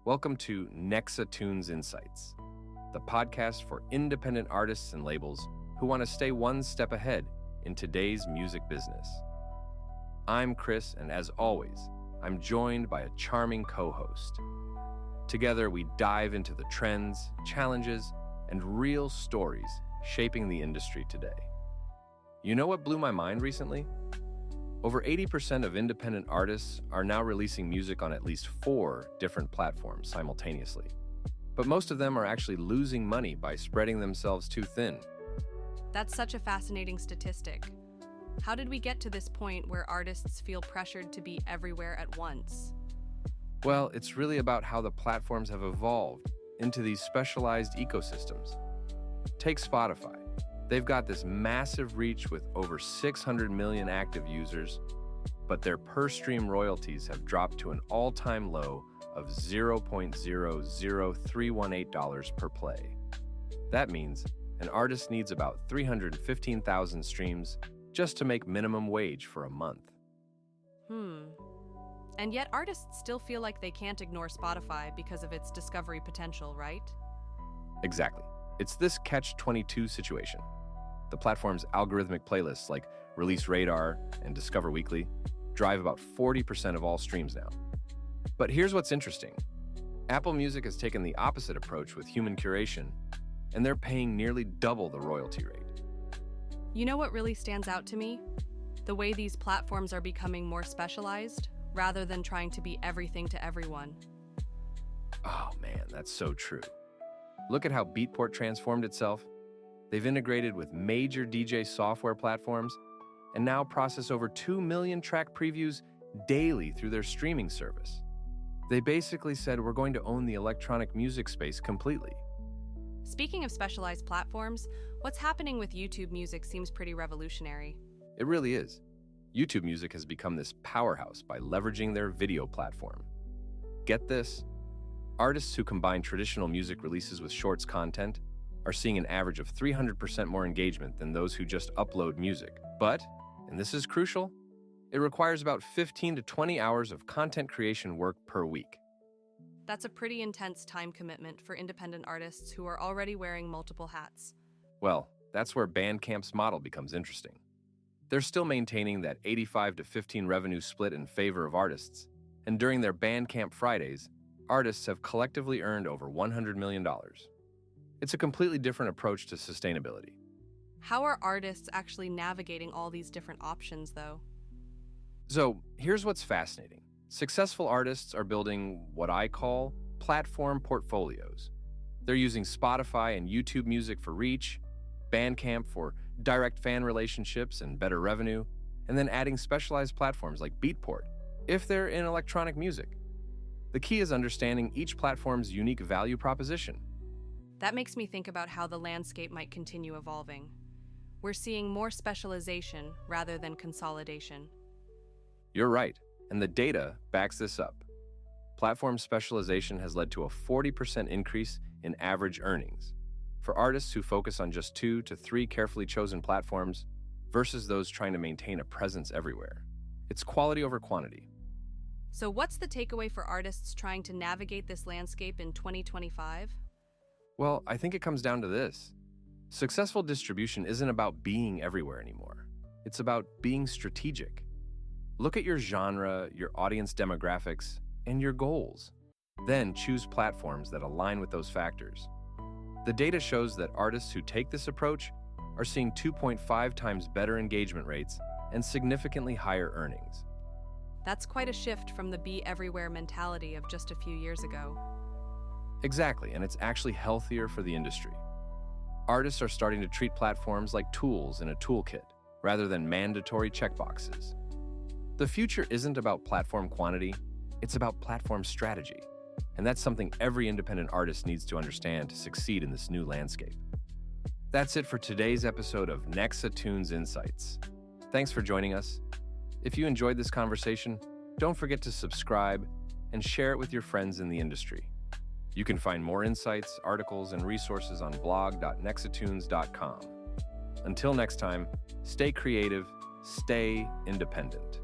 Welcome to Nexa Tunes Insights, the podcast for independent artists and labels who want to stay one step ahead in today's music business. I'm Chris, and as always, I'm joined by a charming co-host. Together, we dive into the trends, challenges, and real stories shaping the industry today. You know what blew my mind recently? Over 80% of independent artists are now releasing music on at least 4 different platforms simultaneously. But most of them are actually losing money by spreading themselves too thin. That's such a fascinating statistic. How did we get to this point where artists feel pressured to be everywhere at once? Well, it's really about how the platforms have evolved into these specialized ecosystems. Take Spotify. They've got this massive reach with over 600 million active users, but their per-stream royalties have dropped to an all-time low of $0.00318 per play. That means an artist needs about 315,000 streams just to make minimum wage for a month. And yet artists still feel like they can't ignore Spotify because of its discovery potential, right? Exactly. It's this catch-22 situation. The platform's algorithmic playlists like Release Radar and Discover Weekly drive about 40% of all streams now. But here's what's interesting. Apple Music has taken the opposite approach with human curation, and they're paying nearly double the royalty rate. You know what really stands out to me? The way these platforms are becoming more specialized, rather than trying to be everything to everyone. Oh man, that's so true. Look at how Beatport transformed itself. They've integrated with major DJ software platforms and now process over 2 million track previews daily through their streaming service. They basically said we're going to own the electronic music space completely. Speaking of specialized platforms, what's happening with YouTube Music seems pretty revolutionary. It really is. YouTube Music has become this powerhouse by leveraging their video platform. Get this, artists who combine traditional music releases with shorts content are seeing an average of 300% more engagement than those who just upload music. But, and this is crucial, it requires about 15 to 20 hours of content creation work per week. That's a pretty intense time commitment for independent artists who are already wearing multiple hats. Well, that's where Bandcamp's model becomes interesting. They're still maintaining that 85 to 15 revenue split in favor of artists, and during their Bandcamp Fridays, artists have collectively earned over $100 million. It's a completely different approach to sustainability. How are artists actually navigating all these different options, though? So, here's what's fascinating. Successful artists are building what I call platform portfolios. They're using Spotify and YouTube Music for reach, Bandcamp for direct fan relationships and better revenue, and then adding specialized platforms like Beatport if they're in electronic music. The key is understanding each platform's unique value proposition. That makes me think about how the landscape might continue evolving. We're seeing more specialization rather than consolidation. You're right, and the data backs this up. Platform specialization has led to a 40% increase in average earnings for artists who focus on just 2 to 3 carefully chosen platforms versus those trying to maintain a presence everywhere. It's quality over quantity. So what's the takeaway for artists trying to navigate this landscape in 2025? Well, I think it comes down to this. Successful distribution isn't about being everywhere anymore. It's about being strategic. Look at your genre, your audience demographics, and your goals. Then choose platforms that align with those factors. The data shows that artists who take this approach are seeing 2.5 times better engagement rates and significantly higher earnings. That's quite a shift from the be everywhere mentality of just a few years ago. Exactly, and it's actually healthier for the industry. Artists are starting to treat platforms like tools in a toolkit, rather than mandatory checkboxes. The future isn't about platform quantity, it's about platform strategy. And that's something every independent artist needs to understand to succeed in this new landscape. That's it for today's episode of Nexa Tunes Insights. Thanks for joining us. If you enjoyed this conversation, don't forget to subscribe and share it with your friends in the industry. You can find more insights, articles, and resources on blog.nexatunes.com. Until next time, stay creative, stay independent.